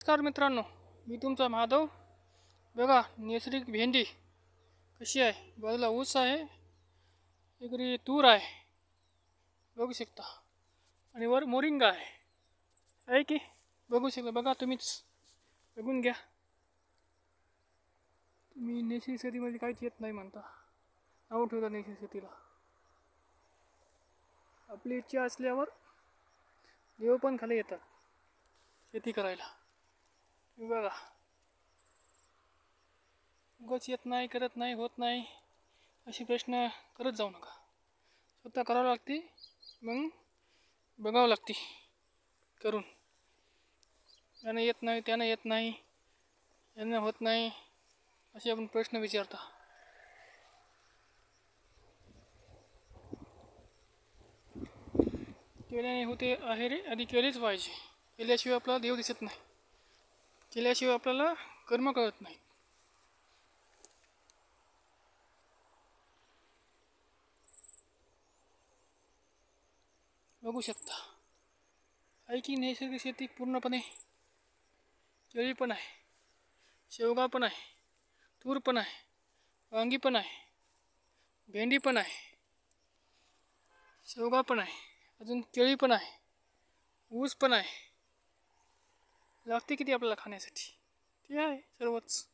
नमस्कार मित्रांनो, मी तुमचा माधव. बघा नैसर्गिक भेंडी कशी आहे. बाजूला ऊस आहे, इकडे तूर आहे बघू शकता, आणि वर मोरिंगा आहे की बघू शकता. बघा तुम्हीच बघून घ्या. तुम्ही नैसर्गिक शेतीमध्ये काहीच येत नाही म्हणता, नाव ठेवता नैसर्गिक शेतीला. आपली इच्छा असल्यावर देव पण खाली येतात शेती करायला. बघा उगाच येत नाही, करत नाही, होत नाही असे प्रश्न करत जाऊ नका. स्वतः करावं लागते, मग बघावं लागते करून. यानं येत नाही, त्यानं येत नाही, यानं होत नाही असे आपण प्रश्न विचारता. केल्याने होते आहे रे, आधी केलेच पाहिजे. केल्याशिवाय आपल्याला देव दिसत नाही, केल्याशिवाय आपल्याला कर्म कळत नाही. बघू शकता आहे की नैसर्गिक शेती पूर्णपणे. केळी पण आहे, शेवगा पण आहे, तूर पण आहे, वांगी पण आहे, भेंडी पण आहे, शेवगा पण आहे, अजून केळी पण आहे, ऊस पण आहे. लागते किती आपल्याला खाण्यासाठी ते आहे सर्वच.